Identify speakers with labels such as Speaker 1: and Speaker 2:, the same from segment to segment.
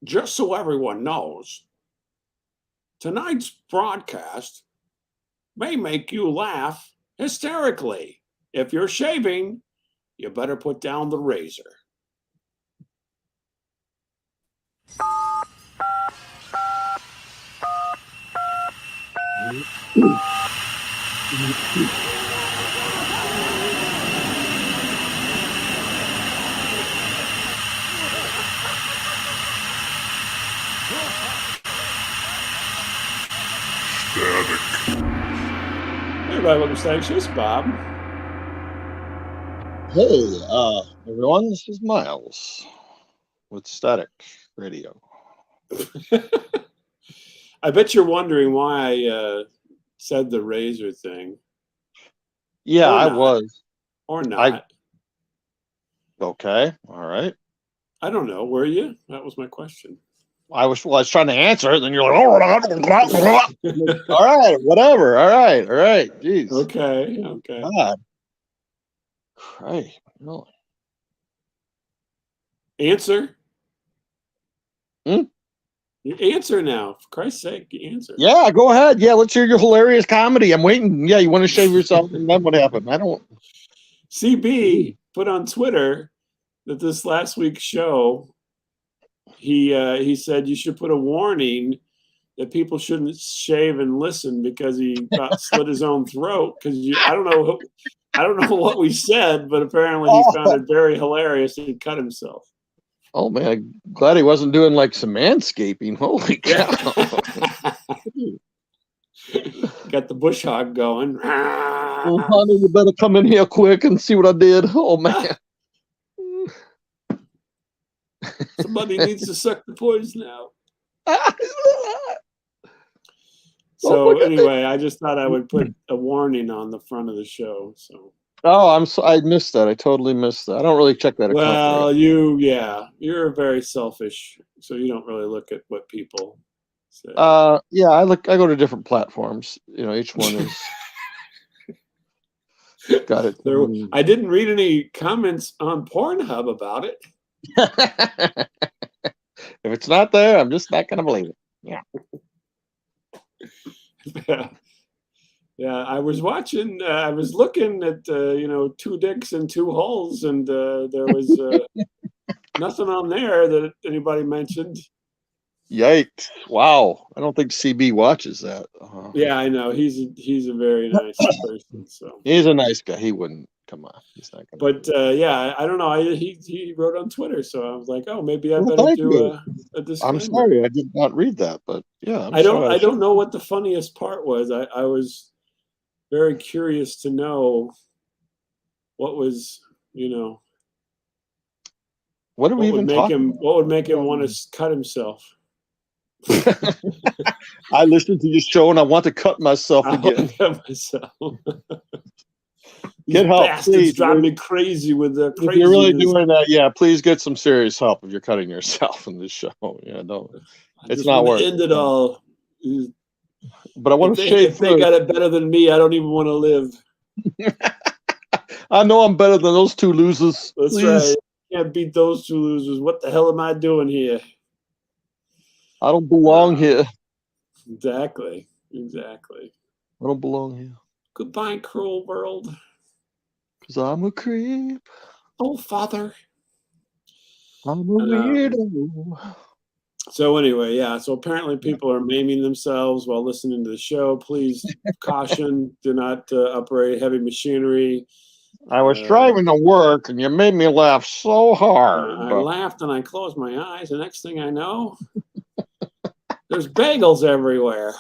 Speaker 1: Just so everyone knows, tonight's broadcast may make you laugh hysterically. If you're shaving, you better put down the razor. Hey everybody, welcome to Static Show. It's Bob.
Speaker 2: Hey, everyone, this is Miles with Static Radio.
Speaker 1: I bet you're wondering why I said the razor thing.
Speaker 2: Yeah, I was.
Speaker 1: Or not.
Speaker 2: Okay, all right.
Speaker 1: I don't know. Were you? That was my question.
Speaker 2: I was trying to answer it, then you're like, oh, all right, whatever. All right. Jeez.
Speaker 1: Okay.
Speaker 2: God. Right. Really.
Speaker 1: Answer.
Speaker 2: Hmm?
Speaker 1: You answer now. For Christ's sake, you answer.
Speaker 2: Yeah, go ahead. Yeah, let's hear your hilarious comedy. I'm waiting. Yeah, you want to shave yourself, and then what happened? I don't.
Speaker 1: CB put on Twitter that this last week's show, he said you should put a warning that people shouldn't shave and listen because he slit his own throat. Because I don't know what we said, but apparently he found it very hilarious and he cut himself.
Speaker 2: Oh man, I'm glad he wasn't doing like some manscaping. Holy cow!
Speaker 1: Got the bush hog going.
Speaker 2: Oh, honey, you better come in here quick and see what I did. Oh man.
Speaker 1: Somebody needs to suck the poison out. So anyway, I just thought I would put a warning on the front of the show. So.
Speaker 2: Oh, I missed that. I totally missed that. I don't really check that account.
Speaker 1: Well, you're very selfish, so you don't really look at what people say.
Speaker 2: Yeah, I go to different platforms. You know, each one is got it.
Speaker 1: I didn't read any comments on Pornhub about it.
Speaker 2: If it's not there, I'm just not gonna believe it. Yeah.
Speaker 1: Yeah, I was watching. I was looking at two dicks and two holes, and there was nothing on there that anybody mentioned.
Speaker 2: Yikes! Wow, I don't think CB watches that.
Speaker 1: Yeah, I know. He's a very nice person. So
Speaker 2: he's a nice guy. He wouldn't. Come on, he's not gonna.
Speaker 1: But yeah, I don't know. He wrote on Twitter, so I was like, oh, maybe I better do a disclaimer.
Speaker 2: I'm sorry, I did not read that, but yeah,
Speaker 1: I don't know what the funniest part was. I was very curious to know what was,
Speaker 2: what would make
Speaker 1: him want to cut himself.
Speaker 2: I listened to your show and I want to cut myself again. Get help,
Speaker 1: bastards drive me crazy with the crazy.
Speaker 2: If you're really doing that, yeah, please get some serious help if you're cutting yourself in this show. Yeah, don't. It's not worth
Speaker 1: it. End it all.
Speaker 2: But I want to shave.
Speaker 1: If they got it better than me, I don't even want to live.
Speaker 2: I know I'm better than those two losers.
Speaker 1: That's right. I can't beat those two losers. What the hell am I doing here?
Speaker 2: I don't belong here.
Speaker 1: Exactly.
Speaker 2: I don't belong here.
Speaker 1: Goodbye, cruel world.
Speaker 2: Because I'm a creep.
Speaker 1: Oh, Father.
Speaker 2: I'm a weirdo.
Speaker 1: So anyway, yeah. So apparently people are maiming themselves while listening to the show. Please caution, do not operate heavy machinery.
Speaker 2: I was driving to work and you made me laugh so hard.
Speaker 1: I laughed and I closed my eyes. The next thing I know, there's bagels everywhere.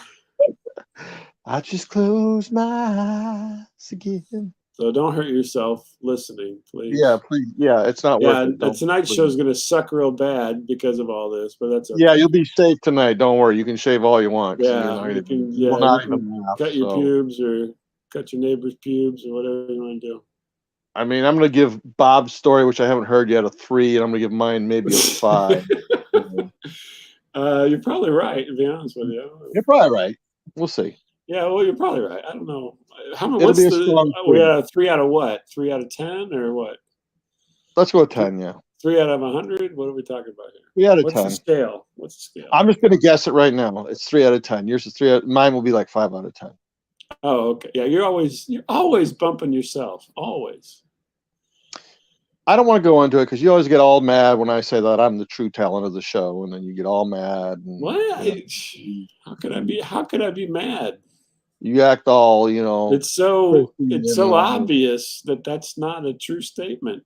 Speaker 2: I just closed my eyes again.
Speaker 1: So don't hurt yourself listening, please.
Speaker 2: Yeah, please. Yeah, it's not worth it.
Speaker 1: Tonight's show is going to suck real bad because of all this, but that's okay.
Speaker 2: Yeah, you'll be safe tonight. Don't worry. You can shave all you want.
Speaker 1: Yeah, you can cut your pubes or cut your neighbor's pubes or whatever you want to do.
Speaker 2: I mean, I'm going to give Bob's story, which I haven't heard yet, a 3, and I'm going to give mine maybe a 5.
Speaker 1: You're probably right, to be honest with you.
Speaker 2: You're probably right. We'll see.
Speaker 1: Yeah, well, you're probably right. I don't know. How many?
Speaker 2: We got
Speaker 1: a 3 out of what? 3 out of 10 or what?
Speaker 2: Let's go with 10. Yeah.
Speaker 1: 3 out of 100. What are we talking about here?
Speaker 2: 3 out of
Speaker 1: What's
Speaker 2: 10.
Speaker 1: the scale? What's the scale?
Speaker 2: I'm just going to guess it right now. It's 3 out of 10. Yours is 3 out. Mine will be like 5 out of 10.
Speaker 1: Oh, okay. Yeah, you're always bumping yourself. Always.
Speaker 2: I don't want to go into it because you always get all mad when I say that I'm the true talent of the show, and then you get all mad. And,
Speaker 1: What? How could I be? How could I be mad?
Speaker 2: You act all,
Speaker 1: It's so obvious that that's not a true statement.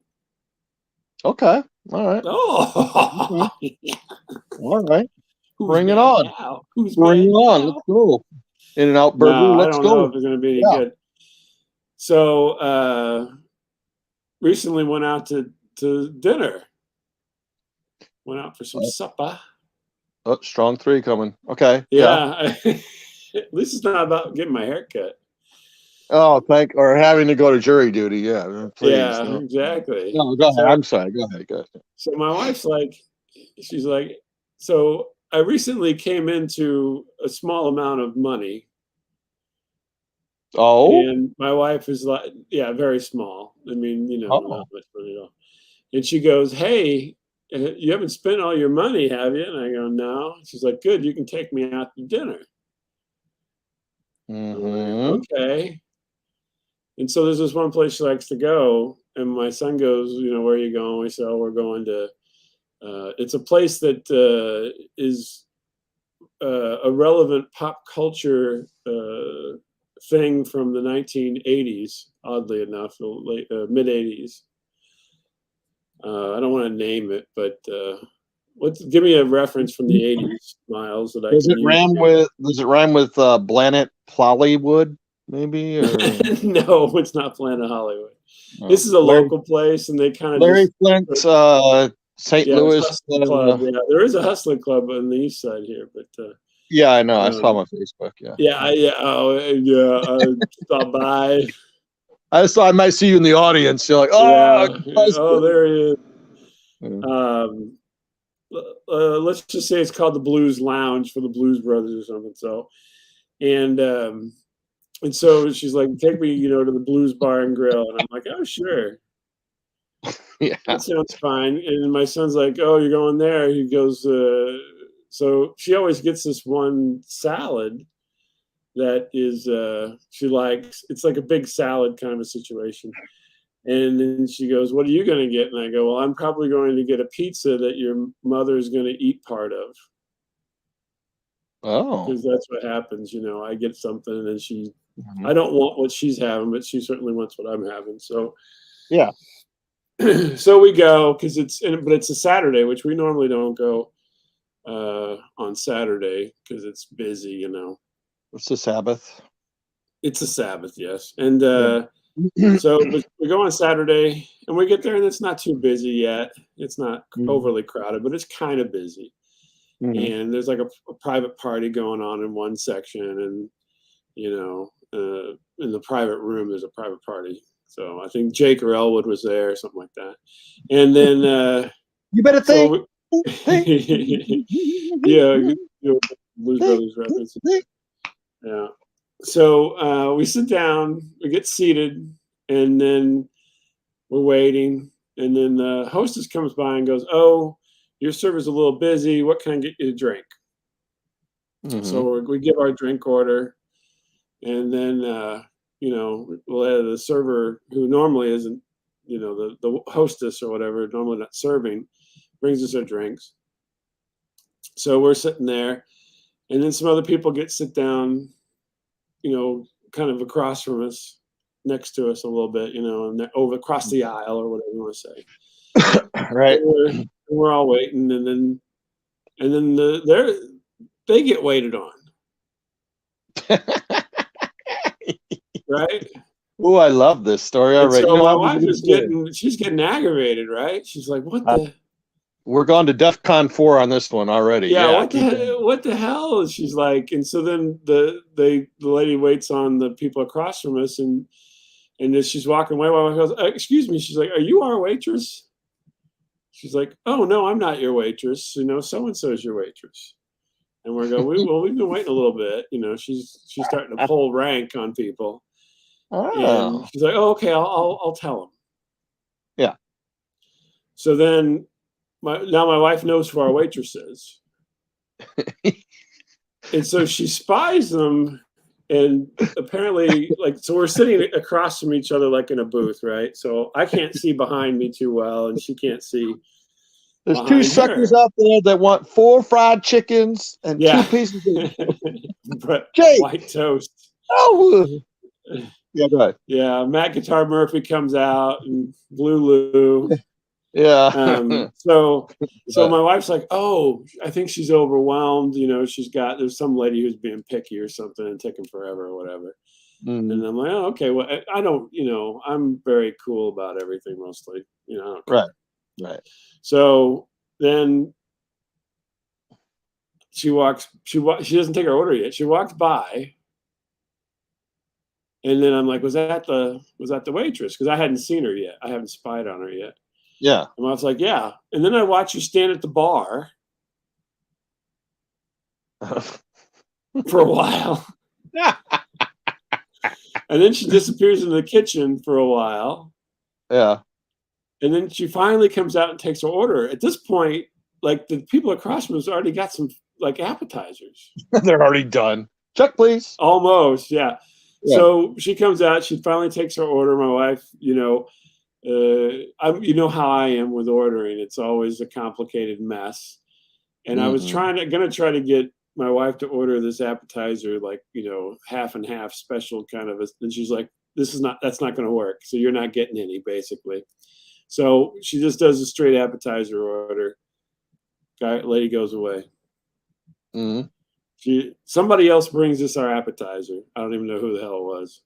Speaker 2: Okay. All right.
Speaker 1: Oh,
Speaker 2: All right.
Speaker 1: Who's
Speaker 2: Bring it
Speaker 1: mad
Speaker 2: on.
Speaker 1: now? Who's
Speaker 2: Bring
Speaker 1: mad
Speaker 2: it on.
Speaker 1: now?
Speaker 2: Let's go. In-N-Out Burger.
Speaker 1: No, I
Speaker 2: Let's
Speaker 1: don't
Speaker 2: go.
Speaker 1: know if it's going to be any good. So, recently went out to dinner. Went out for some supper.
Speaker 2: Oh, strong 3 coming. Okay.
Speaker 1: Yeah. At least it's not about getting my hair cut.
Speaker 2: Oh, or having to go to jury duty. Yeah, please.
Speaker 1: Yeah, exactly.
Speaker 2: No, go ahead. I'm sorry. Go ahead.
Speaker 1: So my wife's like, she's like, so I recently came into a small amount of money.
Speaker 2: Oh.
Speaker 1: And my wife is like, yeah, very small. I mean, not much money at all. And she goes, hey, you haven't spent all your money, have you? And I go, no. She's like, good, you can take me out to dinner.
Speaker 2: Mm-hmm.
Speaker 1: Okay. And so there's this one place she likes to go, and my son goes, where are you going? We said, oh, we're going to. It's a place that is a relevant pop culture thing from the 1980s. Oddly enough, the late mid 80s. I don't want to name it, but give me a reference from the 80s, Miles, that I
Speaker 2: Does
Speaker 1: can use.
Speaker 2: Does it rhyme with Blanet Plollywood? Maybe, or
Speaker 1: no, it's not Planet Hollywood. This is a local place, and they kind of
Speaker 2: Larry Flint's St. Louis
Speaker 1: Club. Yeah, there is a hustling club on the east side here, but
Speaker 2: yeah, I know. I saw him on Facebook.
Speaker 1: Stop by.
Speaker 2: I just thought I might see you in the audience. You're like,
Speaker 1: oh, there he is.
Speaker 2: Yeah.
Speaker 1: Let's just say it's called the Blues Lounge for the Blues Brothers or something. So, and so she's like, take me, to the Blues Bar and Grill. And I'm like, oh, sure.
Speaker 2: Yeah.
Speaker 1: That sounds fine. And my son's like, oh, you're going there. He goes, so she always gets this one salad that is, she likes. It's like a big salad kind of a situation. And then she goes, what are you going to get? And I go, well, I'm probably going to get a pizza that your mother's going to eat part of.
Speaker 2: Oh.
Speaker 1: Because that's what happens. I get something and then I don't want what she's having, but she certainly wants what I'm having. So,
Speaker 2: yeah.
Speaker 1: So we go because but it's a Saturday, which we normally don't go on Saturday because it's busy,
Speaker 2: It's the Sabbath.
Speaker 1: It's a Sabbath, yes. And so we go on Saturday and we get there and it's not too busy yet. It's not overly crowded, but it's kind of busy. And there's like a private party going on in one section, and in the private room there's a private party. So I think Jake or Elwood was there, or something like that. And then
Speaker 2: you better think.
Speaker 1: Yeah, Blues Brothers reference. Yeah. So we sit down, we get seated, and then we're waiting. And then the hostess comes by and goes, oh, your server's a little busy. What can I get you to drink? So we give our drink order. And then, we'll have the server who normally isn't, the hostess or whatever, normally not serving, brings us our drinks. So we're sitting there. And then some other people sit down, kind of across from us, next to us a little bit, and over across the aisle or whatever you want to say.
Speaker 2: Right.
Speaker 1: And we're all waiting, and then they get waited on. Right?
Speaker 2: Oh, I love this story already.
Speaker 1: So my wife is she's getting aggravated, right? She's like, what the?
Speaker 2: We're going to DEFCON 4 on this one already.
Speaker 1: Yeah, what the hell? She's like, and so then the lady waits on the people across from us, and as she's walking away, my wife goes, excuse me. She's like, are you our waitress? She's like, oh no, I'm not your waitress. So and so is your waitress. And we're going, we've been waiting a little bit. She's starting to pull rank on people.
Speaker 2: Oh.
Speaker 1: And she's like, oh, okay, I'll tell them.
Speaker 2: Yeah.
Speaker 1: So then now my wife knows who our waitress is. And so she spies them, and apparently, like, so we're sitting across from each other, like in a booth, right? So I can't see behind me too well, and she can't see
Speaker 2: There's two
Speaker 1: behind
Speaker 2: suckers
Speaker 1: her.
Speaker 2: out there that want 4 fried chickens and 2
Speaker 1: Yeah.
Speaker 2: pieces of
Speaker 1: But
Speaker 2: cake.
Speaker 1: white toast.
Speaker 2: Oh, yeah, go ahead.
Speaker 1: Yeah, Matt Guitar Murphy comes out and Blue Lou.
Speaker 2: Yeah.
Speaker 1: So my wife's like, oh, I think she's overwhelmed. There's some lady who's being picky or something and taking forever or whatever. And I'm like, oh, okay. Well, I don't, I'm very cool about everything mostly. I don't care.
Speaker 2: Right.
Speaker 1: So then she doesn't take her order yet. She walks by, and then I'm like, was that the waitress? Because I hadn't seen her yet. I haven't spied on her yet.
Speaker 2: Yeah.
Speaker 1: And I was like, yeah. And then I watch her stand at the bar for a while. And then she disappears into the kitchen for a while.
Speaker 2: Yeah.
Speaker 1: And then she finally comes out and takes her order. At this point, like, the people across from us already got some, like, appetizers.
Speaker 2: They're already done. Check, please.
Speaker 1: Almost, yeah. So she comes out. She finally takes her order. My wife, you know how I am with ordering. It's always a complicated mess. And I was gonna try to get my wife to order this appetizer, like, half and half special kind of. And she's like, that's not going to work. So you're not getting any, basically. So she just does a straight appetizer order. Lady goes away. Somebody else brings us our appetizer. I don't even know who the hell it was.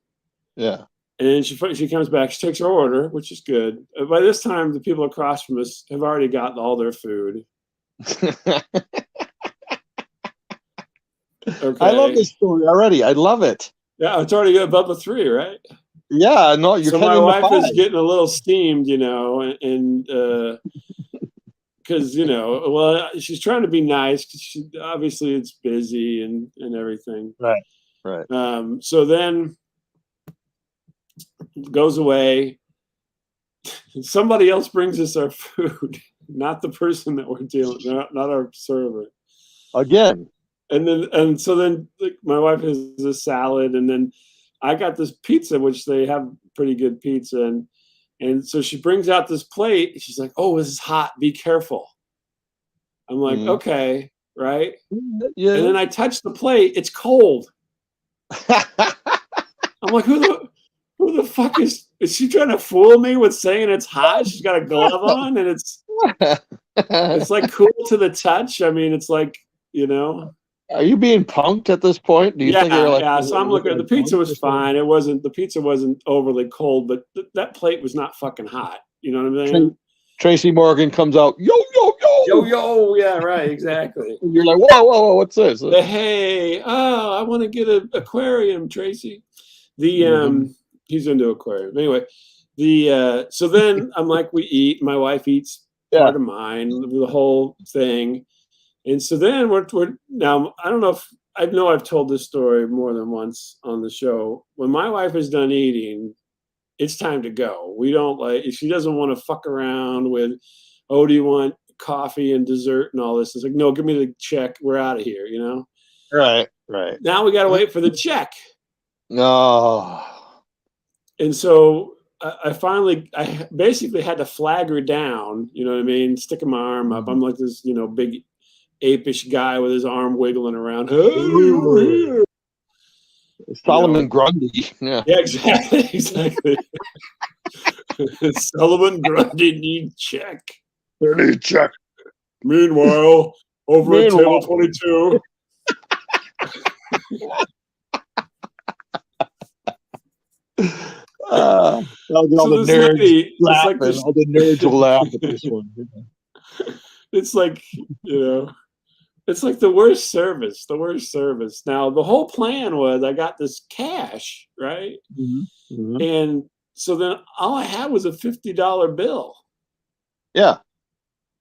Speaker 2: Yeah.
Speaker 1: And then she comes back. She takes her order, which is good. By this time, the people across from us have already gotten all their food. Okay.
Speaker 2: I love this story already. I love it.
Speaker 1: Yeah, it's already above a 3, right?
Speaker 2: Yeah, no, you're
Speaker 1: so my
Speaker 2: heading
Speaker 1: wife
Speaker 2: to 5.
Speaker 1: is getting a little steamed, and because well, she's trying to be nice because obviously it's busy and everything.
Speaker 2: Right.
Speaker 1: So then goes away. Somebody else brings us our food, not the person that we're dealing, not our server.
Speaker 2: Again.
Speaker 1: And so then, like, my wife has this salad, and then I got this pizza, which they have pretty good pizza, and so she brings out this plate. She's like, "Oh, this is hot. Be careful." I'm like, "Okay, right."
Speaker 2: Yeah.
Speaker 1: And then I touch the plate. It's cold. I'm like, who the fuck is she trying to fool me with saying it's hot? She's got a glove on, and it's like cool to the touch. I mean, it's like,
Speaker 2: Are you being punked at this point? Do you think you're like?
Speaker 1: Yeah. So I'm looking. The pizza was fine. The pizza wasn't overly cold, but that plate was not fucking hot. You know what I mean?
Speaker 2: Tracy Morgan comes out. Yo yo yo
Speaker 1: yo yo. Yeah, right. Exactly.
Speaker 2: And you're like, whoa, what's this?
Speaker 1: Hey, I want to get an aquarium, Tracy. He's into aquarium. Anyway, so then I'm like, we eat. My wife eats part of mine. The whole thing. And so then we're now, I don't know if I've told this story more than once on the show. When my wife is done eating, it's time to go. We don't she doesn't want to fuck around with, oh, do you want coffee and dessert and all this? It's like, no, give me the check. We're out of here,
Speaker 2: Right.
Speaker 1: Now we got to wait for the check.
Speaker 2: No.
Speaker 1: And so I basically had to flag her down, you know what I mean? Sticking my arm up. I'm like this, big apish guy with his arm wiggling around. Hey, over here.
Speaker 2: Solomon Grundy.
Speaker 1: Yeah, exactly. Solomon Grundy need check.
Speaker 2: They need check.
Speaker 1: Meanwhile, over at table 22.
Speaker 2: All the nerds will laugh at this one.
Speaker 1: It's like, it's like the worst service. Now, the whole plan was I got this cash, right? And so then all I had was a $50 bill.
Speaker 2: Yeah.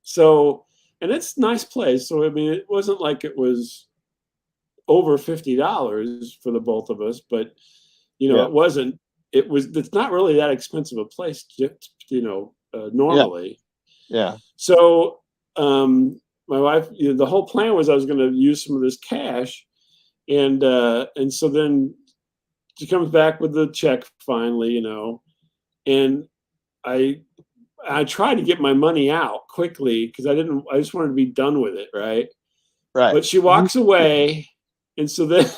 Speaker 1: So, and it's a nice place. So, I mean, it wasn't like it was over $50 for the both of us, but, it wasn't. It's not really that expensive a place, normally.
Speaker 2: Yeah.
Speaker 1: So my wife, the whole plan was I was going to use some of this cash, and so then she comes back with the check finally, and I I tried to get my money out quickly because I just wanted to be done with it, right?
Speaker 2: Right.
Speaker 1: But she walks away, and so then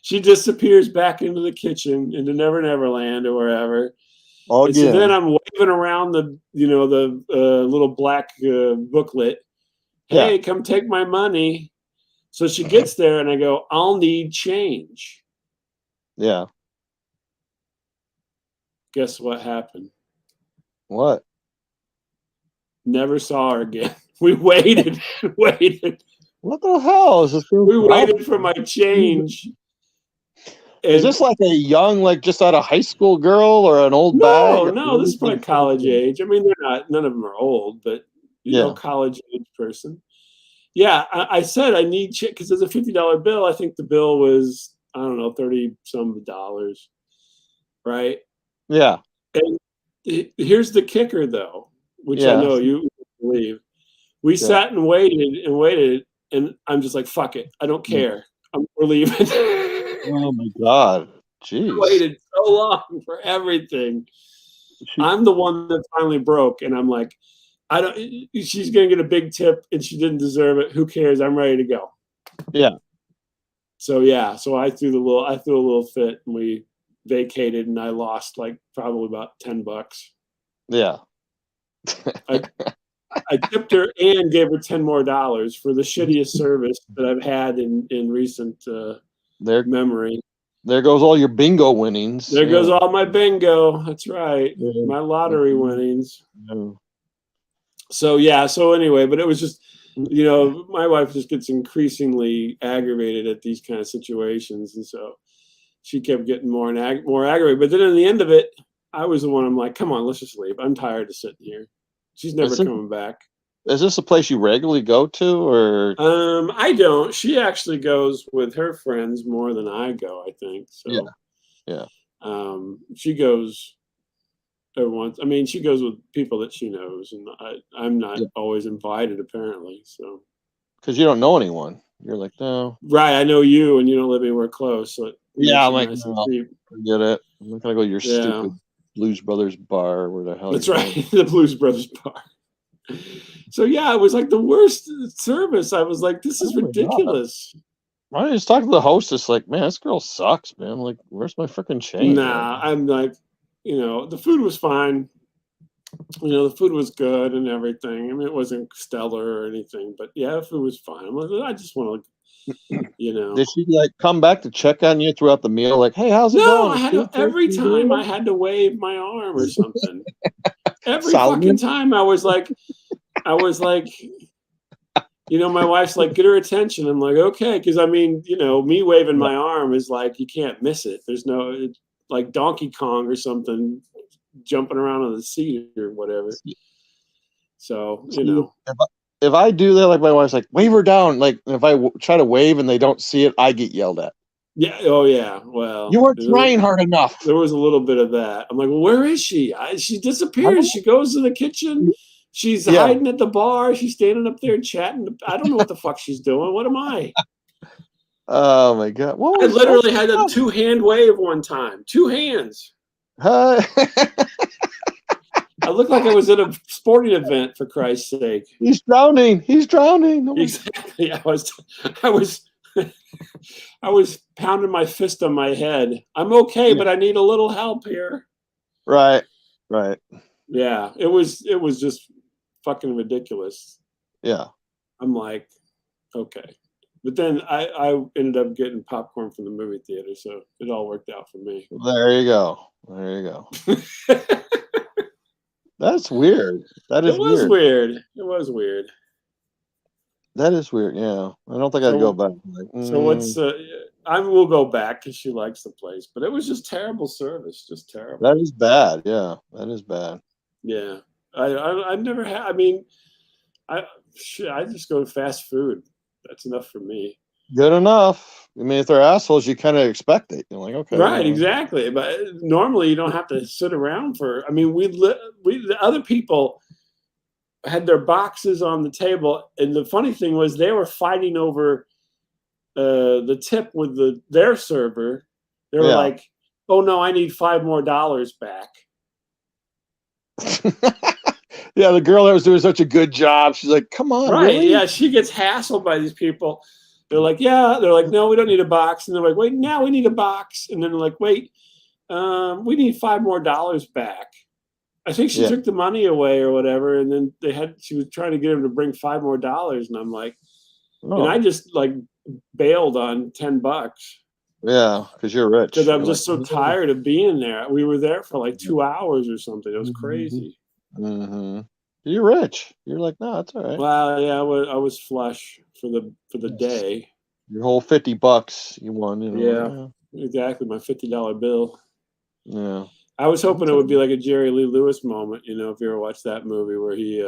Speaker 1: she disappears back into the kitchen, into Never Never Land or wherever. And so then
Speaker 2: Again.
Speaker 1: I'm waving around the little black booklet.
Speaker 2: Yeah.
Speaker 1: Hey, come take my money. So she gets there, and I go, I'll need change.
Speaker 2: Yeah.
Speaker 1: Guess what happened?
Speaker 2: What?
Speaker 1: Never saw her again. We waited, waited.
Speaker 2: What the hell is this girl's
Speaker 1: We
Speaker 2: problem?
Speaker 1: waited for my change.
Speaker 2: Is
Speaker 1: And
Speaker 2: this like a young, like just out of high school girl or an old bag?
Speaker 1: no, this is probably college age. I mean, none of them are old, but
Speaker 2: Yeah.
Speaker 1: college age person. Yeah, I said I need because there's a $50 bill. I think the bill was, I don't know, 30 some dollars, right?
Speaker 2: Yeah.
Speaker 1: And here's the kicker, though, which I
Speaker 2: Yeah.
Speaker 1: know you believe. We
Speaker 2: Yeah.
Speaker 1: sat and waited, and I'm just like, fuck it, I don't care. We're leaving.
Speaker 2: Oh my God. Jeez.
Speaker 1: Waited so long for everything. I'm the one that finally broke, and I'm like, I don't. She's gonna get a big tip, and she didn't deserve it. Who cares? I'm ready to go.
Speaker 2: Yeah.
Speaker 1: So yeah, so I threw a little fit, and we vacated, and I lost like probably about $10.
Speaker 2: Yeah.
Speaker 1: I tipped her and gave her $10 more for the shittiest service that I've had in recent
Speaker 2: There,
Speaker 1: memory.
Speaker 2: there goes all your bingo winnings.
Speaker 1: There goes all my bingo. That's right,
Speaker 2: Yeah.
Speaker 1: my lottery winnings.
Speaker 2: Yeah.
Speaker 1: So yeah, so anyway, but it was just, my wife just gets increasingly aggravated at these kind of situations, and so she kept getting more and more aggravated. But then in the end of it, I was the one. I'm like, come on, let's just leave. I'm tired of sitting here. She's never coming back.
Speaker 2: Is this a place you regularly go to, or?
Speaker 1: I don't. She actually goes with her friends more than I go, I think. So
Speaker 2: Yeah.
Speaker 1: she goes every once. I mean, she goes with people that she knows, and I'm not always invited, apparently. So
Speaker 2: Because you don't know anyone. You're like, no.
Speaker 1: right, I know you, and you don't live anywhere close, so it
Speaker 2: Yeah, I'm
Speaker 1: makes
Speaker 2: like,
Speaker 1: it nice and
Speaker 2: no,
Speaker 1: cheap.
Speaker 2: forget it. I'm not gonna go to your stupid Blues Brothers bar, where the hell
Speaker 1: That's
Speaker 2: you're
Speaker 1: right,
Speaker 2: going.
Speaker 1: the Blues Brothers bar. So yeah, it was like the worst service. I was like, this is
Speaker 2: Oh my God.
Speaker 1: ridiculous.
Speaker 2: Why don't you just talk to the hostess? Like, man, this girl sucks, man. I'm like, where's my freaking change?
Speaker 1: Nah, I'm like, the food was fine. The food was good and everything. I mean, it wasn't stellar or anything, but yeah, the food was fine. I'm like, I just want to,
Speaker 2: Did she like come back to check on you throughout the meal? Like, hey, how's it
Speaker 1: No,
Speaker 2: going?
Speaker 1: every time I had to wave my arm or something. Every
Speaker 2: Solomon?
Speaker 1: fucking time I was like, my wife's like, get her attention. I'm like, okay, because I mean, me waving my arm is like, you can't miss it. There's like Donkey Kong or something jumping around on the seat or whatever. So,
Speaker 2: If I do that, like my wife's like, wave her down. Like if I try to wave and they don't see it, I get yelled at.
Speaker 1: Yeah. Oh, yeah. Well,
Speaker 2: you weren't trying hard enough.
Speaker 1: There was a little bit of that. I'm like, well, where is she? She disappears. She goes to the kitchen. She's hiding at the bar. She's standing up there chatting. I don't know what the fuck she's doing. What am I?
Speaker 2: Oh my God!
Speaker 1: I literally had a 2-hand wave one time. 2 hands.
Speaker 2: I
Speaker 1: looked like I was at a sporting event, for Christ's sake.
Speaker 2: He's drowning. He's drowning.
Speaker 1: Exactly. I was pounding my fist on my head. I'm okay, but I need a little help here.
Speaker 2: Right.
Speaker 1: Yeah, it was just fucking ridiculous.
Speaker 2: Yeah.
Speaker 1: I'm like, okay. But then I ended up getting popcorn from the movie theater, so it all worked out for me.
Speaker 2: There you go. That's weird. That is
Speaker 1: weird. It was weird.
Speaker 2: That is weird. Yeah, I don't think I'd go back.
Speaker 1: So what's? I will go back because she likes the place, but it was just terrible service. Just terrible.
Speaker 2: That is bad. Yeah, that is bad.
Speaker 1: Yeah, I've never had. I mean, I just go to fast food. That's enough for me.
Speaker 2: Good enough. I mean, if they're assholes, you kind of expect it. You're like, okay,
Speaker 1: Right, exactly. But normally you don't have to sit around for. I mean, the other people had their boxes on the table, and the funny thing was they were fighting over the tip with their server. They were
Speaker 2: yeah.
Speaker 1: like, "Oh no, I need $5 more back."
Speaker 2: Yeah, the girl that was doing such a good job. She's like, come on,
Speaker 1: Right?
Speaker 2: really?
Speaker 1: Yeah, she gets hassled by these people. They're like, "Yeah," they're like, "No, we don't need a box," and they're like, "Wait, now we need a box," and then they're like, "Wait, we need $5 more back." I think she
Speaker 2: Yeah.
Speaker 1: took the money away or whatever, and then she was trying to get him to bring $5 more, and I'm like, and I
Speaker 2: No.
Speaker 1: just like bailed on $10
Speaker 2: Yeah, because you're
Speaker 1: because
Speaker 2: rich.
Speaker 1: I'm
Speaker 2: You're like,
Speaker 1: just so tired of being there. We were there for like 2 hours or something. It was crazy.
Speaker 2: mm-hmm. You're rich. You're like, no, that's all right.
Speaker 1: Well, yeah, I was flush for the
Speaker 2: Yes.
Speaker 1: day.
Speaker 2: Your whole $50 you won.
Speaker 1: Yeah, exactly. My $50 bill.
Speaker 2: Yeah.
Speaker 1: I was hoping it
Speaker 2: Okay.
Speaker 1: would be like a Jerry Lee Lewis moment. If you ever watched that movie where he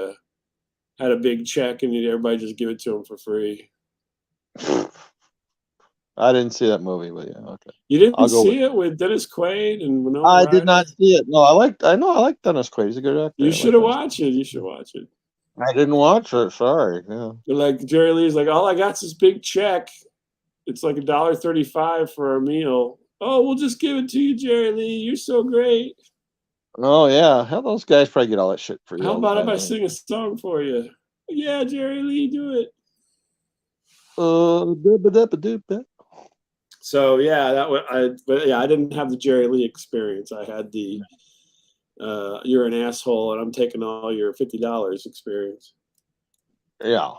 Speaker 1: had a big check and everybody just give it to him for free.
Speaker 2: I didn't see that movie, but yeah, okay.
Speaker 1: You didn't
Speaker 2: I'll go with
Speaker 1: see it with Dennis Quaid and Winona
Speaker 2: I did not
Speaker 1: Ryder?
Speaker 2: see it. No, I know I like Dennis Quaid. He's a good actor.
Speaker 1: You
Speaker 2: I
Speaker 1: should
Speaker 2: like
Speaker 1: have
Speaker 2: Dennis.
Speaker 1: watched it. You should watch it.
Speaker 2: I didn't watch it. Sorry. Yeah.
Speaker 1: They're like Jerry Lee's like, all I got's this big check. It's like $1.35 for our meal. Oh, we'll just give it to you, Jerry Lee. You're so great.
Speaker 2: Oh yeah. Hell, those guys probably get all that shit free
Speaker 1: How
Speaker 2: all the
Speaker 1: about if
Speaker 2: time.
Speaker 1: I sing a song for you? Yeah, Jerry Lee, do it. So yeah, but yeah, I didn't have the Jerry Lee experience. I had the you're an asshole and I'm taking all your $50 experience.
Speaker 2: Yeah.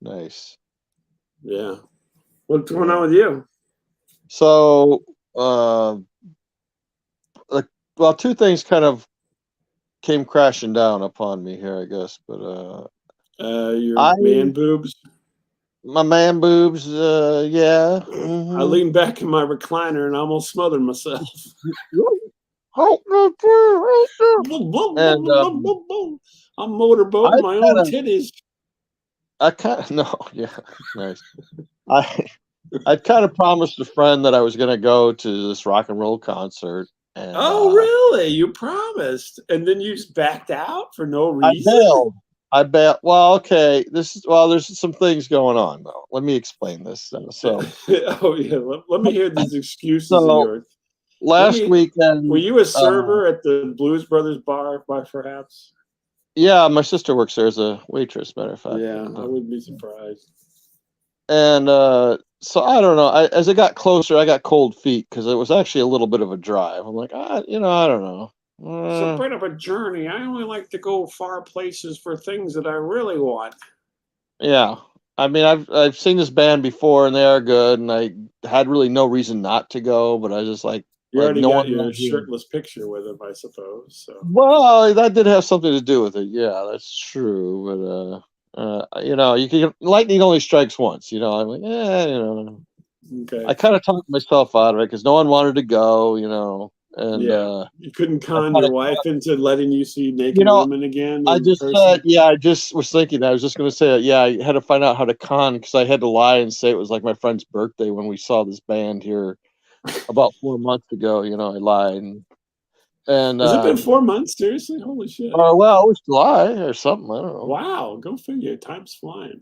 Speaker 2: Nice.
Speaker 1: Yeah. What's going on with you?
Speaker 2: So, well, two things kind of came crashing down upon me here, I guess. But
Speaker 1: Your
Speaker 2: I
Speaker 1: man boobs.
Speaker 2: my man boobs, yeah.
Speaker 1: I
Speaker 2: Mm-hmm.
Speaker 1: leaned back in my recliner and almost smothered myself.
Speaker 2: And
Speaker 1: I'm motorboating
Speaker 2: I
Speaker 1: my own
Speaker 2: kind of,
Speaker 1: titties.
Speaker 2: no, yeah, nice. I I'd kind of promised a friend that I was going to go to this rock and roll concert, and
Speaker 1: Oh, really? You promised, and then you just backed out for no
Speaker 2: I
Speaker 1: reason?
Speaker 2: bailed. I bet. Well, okay. There's some things going on though. Let me explain this. So,
Speaker 1: Oh yeah. Let me hear these excuses of
Speaker 2: so
Speaker 1: yours.
Speaker 2: last
Speaker 1: Were
Speaker 2: weekend,
Speaker 1: you a server at the Blues Brothers bar, by perhaps?
Speaker 2: yeah, my sister works there as a waitress. Matter of fact,
Speaker 1: Yeah, I wouldn't be surprised.
Speaker 2: and so I don't know. As it got closer, I got cold feet because it was actually a little bit of a drive. I'm like, I don't know.
Speaker 1: It's a bit of a journey. I only like to go far places for things that I really want.
Speaker 2: Yeah. I mean, I've seen this band before, and they are good, and I had really no reason not to go, but I was just
Speaker 1: You
Speaker 2: like
Speaker 1: already
Speaker 2: no
Speaker 1: got
Speaker 2: one
Speaker 1: your
Speaker 2: around here.
Speaker 1: shirtless picture with him, I suppose. So
Speaker 2: Well, that did have something to do with it. Yeah, that's true. But you can lightning only strikes once. I'm like,
Speaker 1: okay.
Speaker 2: I kind of talked myself out of it because no one wanted to go. And
Speaker 1: Yeah, you couldn't
Speaker 2: I
Speaker 1: con
Speaker 2: kind
Speaker 1: your
Speaker 2: of,
Speaker 1: wife into letting you see
Speaker 2: you
Speaker 1: naked
Speaker 2: know,
Speaker 1: women again
Speaker 2: I
Speaker 1: in
Speaker 2: just said,
Speaker 1: person.
Speaker 2: yeah, I just was thinking. I was just going to say, yeah, I had to find out how to con because I had to lie and say it was like my friend's birthday when we saw this band here about 4 months ago. I lied and
Speaker 1: Has it been 4 months? Seriously? Holy shit!
Speaker 2: well, it was July or something. I don't know.
Speaker 1: Wow, go figure. Time's flying.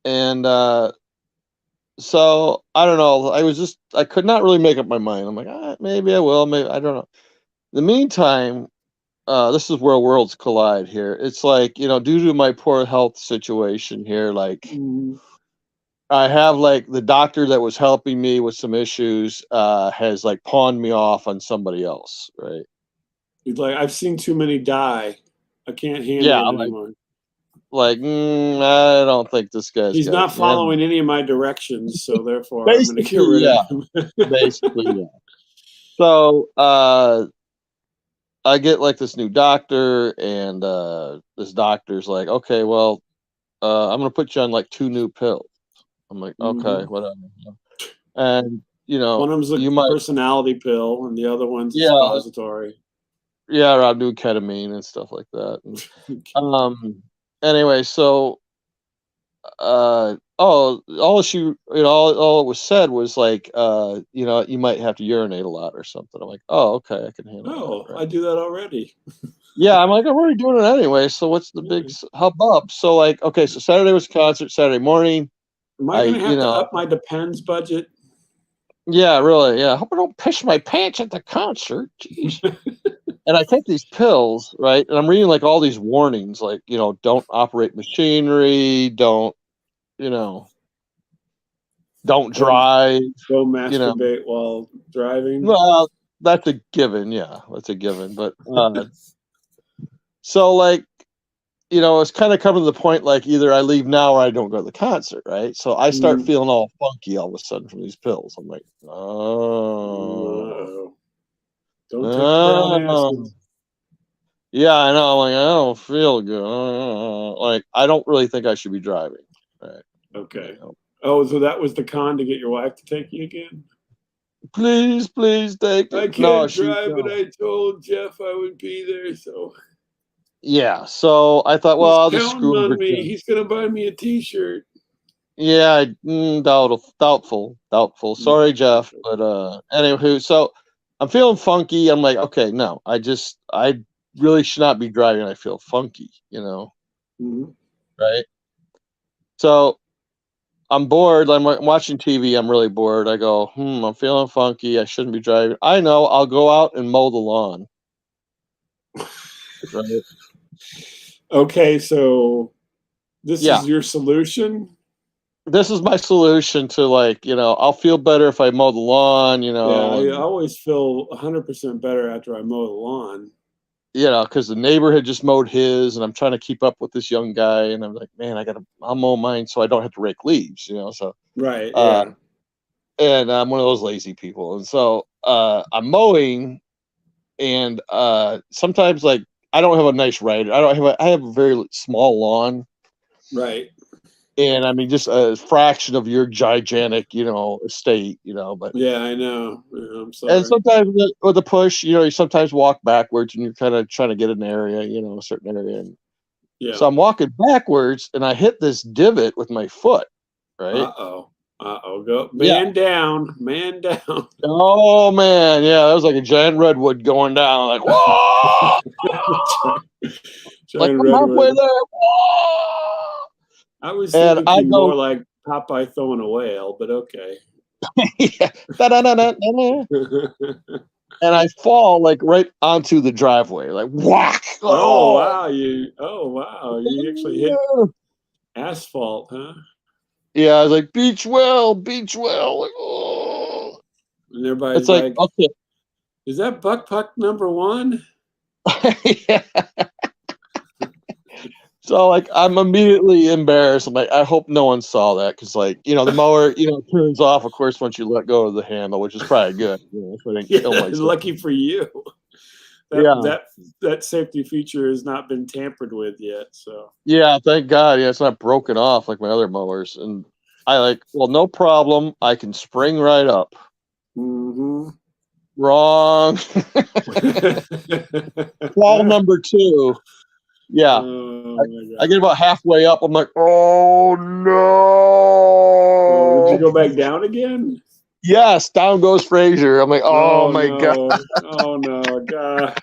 Speaker 2: And so I don't know. I could not really make up my mind. I'm like, maybe I will. Maybe I don't know. In the meantime, this is where worlds collide here. It's like, due to my poor health situation here, like I have like the doctor that was helping me with some issues has like pawned me off on somebody else, right?
Speaker 1: He's like, I've seen too many die. I can't
Speaker 2: Yeah,
Speaker 1: handle it
Speaker 2: I'm
Speaker 1: anymore.
Speaker 2: I don't think this guy's
Speaker 1: He's
Speaker 2: got it.
Speaker 1: not
Speaker 2: Yeah,
Speaker 1: following any of my directions, so therefore I'm going to get
Speaker 2: basically,
Speaker 1: rid of
Speaker 2: yeah,
Speaker 1: him.
Speaker 2: basically, yeah. So I get like this new doctor, and this doctor's like, okay, well, I'm gonna put you on like 2 new pills. I'm like, okay, whatever. And
Speaker 1: One of them's a
Speaker 2: you might,
Speaker 1: personality pill, and the other one's a
Speaker 2: yeah,
Speaker 1: suppository.
Speaker 2: yeah, I'm doing ketamine and stuff like that. And, anyway, so all she, all it was said was like, you might have to urinate a lot or something. I'm like, oh, okay, I can handle
Speaker 1: Oh,
Speaker 2: that, right?
Speaker 1: I do that already.
Speaker 2: Yeah, I'm like, I'm already doing it anyway. So what's the big hubbub? So like, okay, so Saturday was concert, Saturday morning.
Speaker 1: Am I
Speaker 2: I,
Speaker 1: going to have to up my Depends budget?
Speaker 2: yeah, really, yeah. I hope I don't piss my pants at the concert. Jeez. And I take these pills, right? And I'm reading like all these warnings, like, don't operate machinery, you know, don't
Speaker 1: Don't
Speaker 2: drive,
Speaker 1: go
Speaker 2: you know.
Speaker 1: masturbate while driving.
Speaker 2: Well, that's a given, yeah, that's a given. But so like, it's kind of coming to the point like either I leave now or I don't go to the concert, right? So I start
Speaker 1: Mm.
Speaker 2: feeling all funky all of a sudden from these pills. I'm like, oh,
Speaker 1: Uh-oh. Don't take the brown acid.
Speaker 2: oh. Yeah, I know. I'm like, I don't feel good. Like, I don't really think I should be driving. Right.
Speaker 1: Okay. Oh, so that was the con to get your wife to take you again?
Speaker 2: Please take
Speaker 1: I
Speaker 2: it. No,
Speaker 1: can't drive, but I told Jeff I would be there, so
Speaker 2: yeah. So I thought, well,
Speaker 1: he's
Speaker 2: I'll just
Speaker 1: counting
Speaker 2: screw with
Speaker 1: on
Speaker 2: her.
Speaker 1: me. He's gonna buy me a T-shirt.
Speaker 2: Yeah, doubtful. Sorry, Jeff, but anywho, so I'm feeling funky. I'm like, okay, no, I really should not be driving. I feel funky,
Speaker 1: Mhm.
Speaker 2: right? So I'm bored. I'm watching TV. I'm really bored. I go, I'm feeling funky. I shouldn't be driving. I know. I'll go out and mow the lawn. Right?
Speaker 1: Okay, so this
Speaker 2: Yeah.
Speaker 1: is your solution?
Speaker 2: This is my solution to like, I'll feel better if I mow the lawn,
Speaker 1: Yeah, I
Speaker 2: and
Speaker 1: always feel 100% better after I mow the lawn.
Speaker 2: because the neighbor had just mowed his, and I'm trying to keep up with this young guy, and I'm like, man, I'll mow mine so I don't have to rake leaves, So,
Speaker 1: Right,
Speaker 2: uh,
Speaker 1: yeah.
Speaker 2: and I'm one of those lazy people, and so I'm mowing, and sometimes like I don't have a nice rider. I have a very small lawn,
Speaker 1: Right.
Speaker 2: and I mean just a fraction of your gigantic, estate, but.
Speaker 1: Yeah, I know. Yeah, I'm
Speaker 2: And
Speaker 1: sorry.
Speaker 2: sometimes with a push, you sometimes walk backwards and you're kind of trying to get an area, a certain area. And
Speaker 1: Yeah.
Speaker 2: so I'm walking backwards and I hit this divot with my foot, right?
Speaker 1: Uh-oh. Uh-oh. Go
Speaker 2: Yeah.
Speaker 1: man down. Man down.
Speaker 2: Oh man, yeah, that was like a giant redwood going down, like whoa, like
Speaker 1: Giant
Speaker 2: I'm halfway
Speaker 1: redwood.
Speaker 2: there. Whoa!
Speaker 1: I was
Speaker 2: And I
Speaker 1: thinking
Speaker 2: go,
Speaker 1: more like Popeye throwing a whale, but okay.
Speaker 2: yeah, da-da-da-da-da-da. And I fall like right onto the driveway, like whack.
Speaker 1: Oh
Speaker 2: Oh,
Speaker 1: wow, you actually hit asphalt, huh?
Speaker 2: yeah, I was like beach well, like oh.
Speaker 1: And
Speaker 2: It's
Speaker 1: everybody's
Speaker 2: like,
Speaker 1: like,
Speaker 2: okay.
Speaker 1: is that Buck Puck #1?
Speaker 2: Yeah. So like I'm immediately embarrassed. I'm like, I hope no one saw that because like, the mower, turns off of course once you let go of the handle, which is probably good, so I didn't kill
Speaker 1: Yeah,
Speaker 2: myself.
Speaker 1: lucky for you. That
Speaker 2: Yeah.
Speaker 1: that safety feature has not been tampered with yet. So
Speaker 2: Yeah, thank God. Yeah, it's not broken off like my other mowers. And I like, well, no problem. I can spring right up.
Speaker 1: mm-hmm.
Speaker 2: Wrong. Fall number 2. Yeah.
Speaker 1: Oh my
Speaker 2: I
Speaker 1: God.
Speaker 2: get about halfway up. I'm like, oh
Speaker 1: Oh, did you
Speaker 2: no.
Speaker 1: go back down again?
Speaker 2: Yes, down goes Frazier. I'm like, oh
Speaker 1: Oh
Speaker 2: my God.
Speaker 1: no. Oh no, God.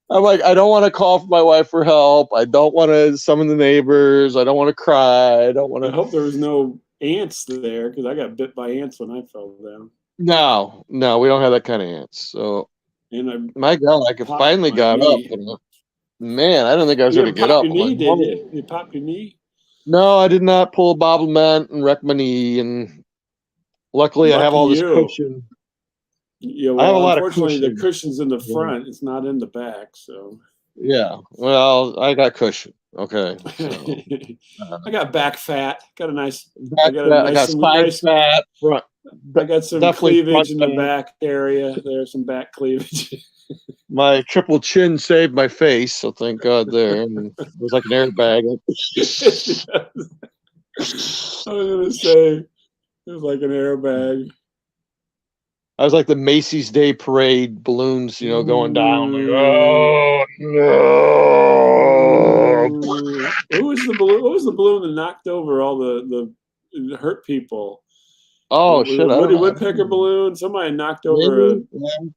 Speaker 2: I'm like, I don't want to call for my wife for help. I don't want to summon the neighbors. I don't want to cry. I don't want
Speaker 1: I
Speaker 2: to.
Speaker 1: hope there was no ants there because I got bit by ants when I fell down.
Speaker 2: No, we don't have that kind of ants. So,
Speaker 1: And I
Speaker 2: my God, I could
Speaker 1: popped
Speaker 2: finally
Speaker 1: my
Speaker 2: got up.
Speaker 1: knee.
Speaker 2: And, man, I didn't think I was
Speaker 1: You
Speaker 2: going to
Speaker 1: didn't
Speaker 2: get
Speaker 1: pop
Speaker 2: up.
Speaker 1: your
Speaker 2: I'm like,
Speaker 1: knee, did
Speaker 2: Mommy.
Speaker 1: you? You popped your knee?
Speaker 2: No, I did not pull a bobblement and wreck my knee. And luckily, I have
Speaker 1: Lucky
Speaker 2: all this
Speaker 1: you.
Speaker 2: cushion.
Speaker 1: Yeah,
Speaker 2: I have a
Speaker 1: well,
Speaker 2: lot of
Speaker 1: unfortunately, the
Speaker 2: cushion.
Speaker 1: cushion's in the
Speaker 2: Yeah.
Speaker 1: front. It's not in the back, so.
Speaker 2: Yeah. Well, I got cushion. Okay. So,
Speaker 1: I got back fat. Got a nice. I
Speaker 2: back
Speaker 1: got a
Speaker 2: fat. I
Speaker 1: nice,
Speaker 2: got
Speaker 1: some
Speaker 2: side
Speaker 1: nice.
Speaker 2: fat, front.
Speaker 1: I got some
Speaker 2: Definitely front
Speaker 1: cleavage in the
Speaker 2: fat.
Speaker 1: back area. There's some back cleavage.
Speaker 2: My triple chin saved my face, so thank God there. And it was like an airbag.
Speaker 1: I was gonna say it was like an airbag.
Speaker 2: I was like the Macy's Day Parade balloons, going down. Like,
Speaker 1: Ooh.
Speaker 2: oh no!
Speaker 1: Ooh. Who was the balloon? What was the balloon that knocked over all the hurt people?
Speaker 2: Oh
Speaker 1: Was it
Speaker 2: shit!
Speaker 1: a
Speaker 2: I don't
Speaker 1: Woody
Speaker 2: know.
Speaker 1: Woodpecker balloon? Somebody knocked over a.
Speaker 2: Maybe. Yeah.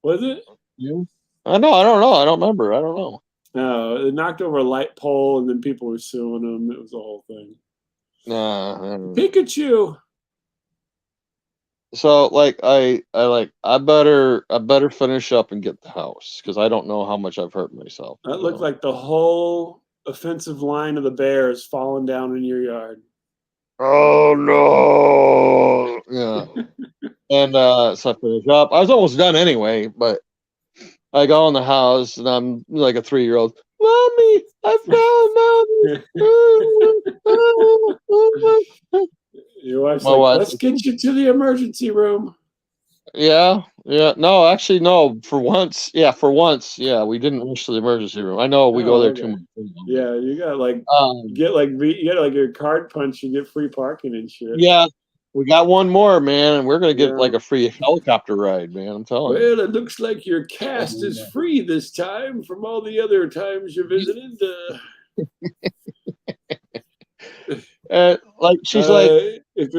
Speaker 1: Was it?
Speaker 2: Yeah. I know. I don't know. I don't remember. I don't know.
Speaker 1: No, it knocked over a light pole, and then people were suing them. It was a whole thing.
Speaker 2: Nah. I don't know.
Speaker 1: Pikachu.
Speaker 2: So like I better finish up and get the house because I don't know how much I've hurt myself.
Speaker 1: That looked like the whole offensive line of the Bears falling down in your yard.
Speaker 2: Oh no! Yeah, and so I finish up. I was almost done anyway, but I go in the house and I'm like a 3-year-old. Mommy, I found mommy.
Speaker 1: Your wife's
Speaker 2: My
Speaker 1: like,
Speaker 2: wife.
Speaker 1: let's get you to the emergency room.
Speaker 2: Yeah. No, actually, no. For once, yeah, we didn't rush to the emergency room. I know we go
Speaker 1: Oh,
Speaker 2: there
Speaker 1: okay.
Speaker 2: too much.
Speaker 1: Yeah, you got like
Speaker 2: Um,
Speaker 1: you get like your card punch, you get free parking and shit.
Speaker 2: yeah, we got one more, man, and we're gonna get like
Speaker 1: Yeah.
Speaker 2: a free helicopter ride, man. I'm telling you.
Speaker 1: Well, it looks like your cast is free this time from all the other times you visited.
Speaker 2: Like she's like,
Speaker 1: if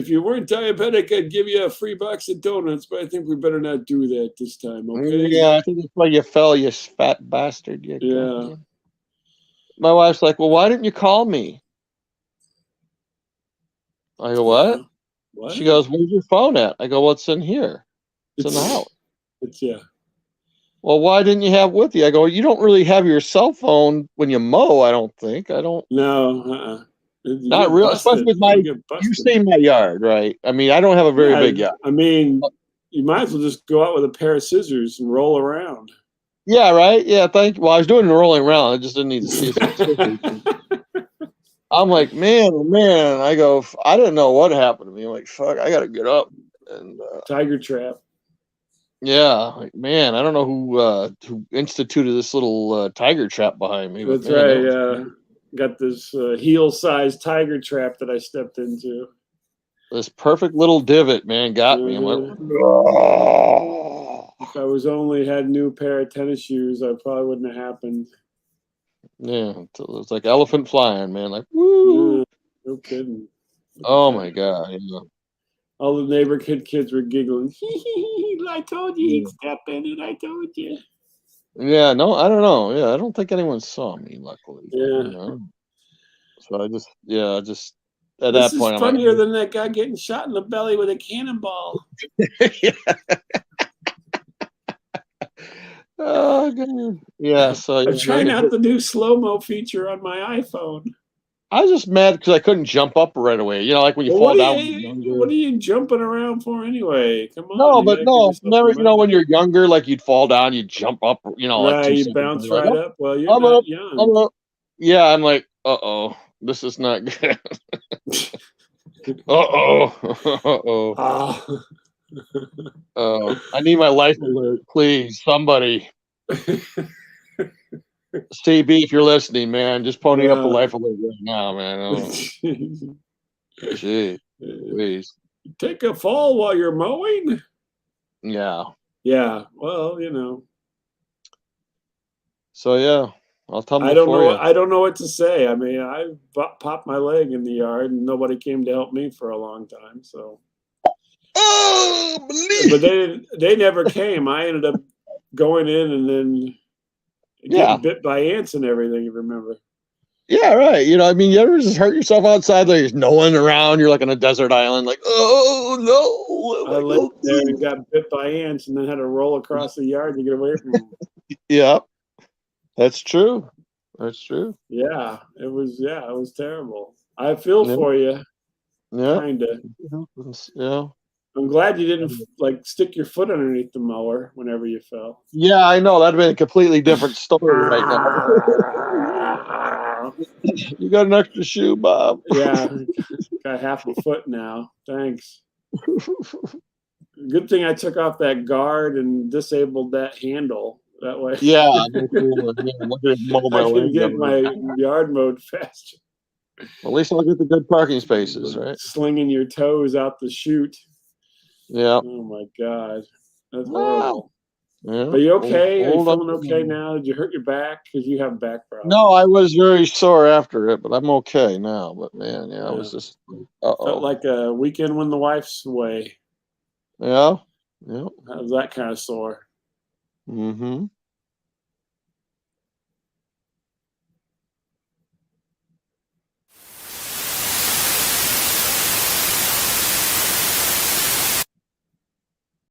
Speaker 1: you weren't diabetic, I'd give you a free box of donuts, but I think we better not do that this time, okay?
Speaker 2: yeah, I think that's why you fell, you fat bastard. You
Speaker 1: Yeah.
Speaker 2: goddamn. My wife's like, well, why didn't you call me? I go, what?
Speaker 1: What?
Speaker 2: She goes, where's your phone at? I go, well, it's in here. It's in the house.
Speaker 1: Yeah.
Speaker 2: Well, why didn't you have it with you? I go, you don't really have your cell phone when you mow, I don't think. I don't.
Speaker 1: No,
Speaker 2: Not real, especially with you see my yard, right? I mean, I don't have a very big yard.
Speaker 1: I mean, you might as well just go out with a pair of scissors and roll around.
Speaker 2: Yeah, right. Yeah, thank you. Well, I was doing the rolling around. I just didn't need to see it. I'm like, man, oh man. I go, I didn't know what happened to me. I'm like, fuck, I gotta get up. And
Speaker 1: tiger trap.
Speaker 2: Yeah, like man, I don't know who instituted this little tiger trap behind me.
Speaker 1: That's right. Got this heel-sized tiger trap that I stepped into.
Speaker 2: This perfect little divot, man, got me. I'm like, oh.
Speaker 1: If I was only had new pair of tennis shoes, I probably wouldn't have happened.
Speaker 2: Yeah, it's like elephant flying, man. Like, woo!
Speaker 1: No kidding.
Speaker 2: Oh my god! Yeah.
Speaker 1: All the neighbor kids were giggling. I told you he'd step in it. I told you.
Speaker 2: Yeah, no, I don't know. Yeah, I don't think anyone saw me, luckily.
Speaker 1: Yeah.
Speaker 2: You know? So I just at
Speaker 1: this
Speaker 2: that point,
Speaker 1: is funnier than that guy getting shot in the belly with a cannonball.
Speaker 2: Yeah. Oh god. Yeah. So
Speaker 1: I'm trying out the new slow-mo feature on my iPhone.
Speaker 2: I was just mad because I couldn't jump up right away. You know, like when you fall down.
Speaker 1: What are you jumping around for anyway? Come on.
Speaker 2: No, but no, never. You know, when you're younger, like you'd fall down, you'd jump up. You know,
Speaker 1: right?
Speaker 2: like
Speaker 1: you bounce right up. Well, you're
Speaker 2: I'm
Speaker 1: not
Speaker 2: up,
Speaker 1: young.
Speaker 2: I'm up. Yeah, I'm like, this is not good. I need my life alert, please, somebody. CB, if you're listening, man, just pony up a life alert right now, man. Gee, please.
Speaker 1: Take a fall while you're mowing?
Speaker 2: Yeah.
Speaker 1: Yeah. Well, you know.
Speaker 2: So yeah, I'll tumble
Speaker 1: I don't
Speaker 2: for
Speaker 1: know.
Speaker 2: you.
Speaker 1: I don't know what to say. I mean, I popped my leg in the yard, and nobody came to help me for a long time. So.
Speaker 2: Oh,
Speaker 1: but they never came. I ended up going in and then getting bit by ants and everything. You remember?
Speaker 2: Yeah, right. You know, I mean, you ever just hurt yourself outside? There's no one around. You're like on a desert island, like, oh no!
Speaker 1: I lay there and got bit by ants, and then had to roll across the yard to get away from them.
Speaker 2: Yeah, that's true. That's true.
Speaker 1: Yeah, it was terrible. I feel for you.
Speaker 2: Yeah,
Speaker 1: kinda.
Speaker 2: Yeah.
Speaker 1: I'm glad you didn't like stick your foot underneath the mower whenever you fell.
Speaker 2: Yeah, I know. That'd been a completely different story right now. You got an extra shoe, Bob?
Speaker 1: Yeah, got half a foot now. Thanks. Good thing I took off that guard and disabled that handle. That way.
Speaker 2: Yeah, I
Speaker 1: can get my yard mowed faster.
Speaker 2: At least I'll get the good parking spaces, right?
Speaker 1: Slinging your toes out the chute.
Speaker 2: Yeah.
Speaker 1: Oh my god, that's horrible.
Speaker 2: Yeah,
Speaker 1: Are you
Speaker 2: old,
Speaker 1: okay? Are you
Speaker 2: old
Speaker 1: feeling
Speaker 2: Uncle
Speaker 1: okay
Speaker 2: Ben.
Speaker 1: now? Did you hurt your back? Because you have back
Speaker 2: No, I
Speaker 1: problems.
Speaker 2: was very sore after it, but I'm okay now. But man, yeah, I was just,
Speaker 1: Felt
Speaker 2: uh-oh.
Speaker 1: like a weekend when the wife's away.
Speaker 2: Yeah, yeah.
Speaker 1: I was that kind of sore.
Speaker 2: Mm-hmm.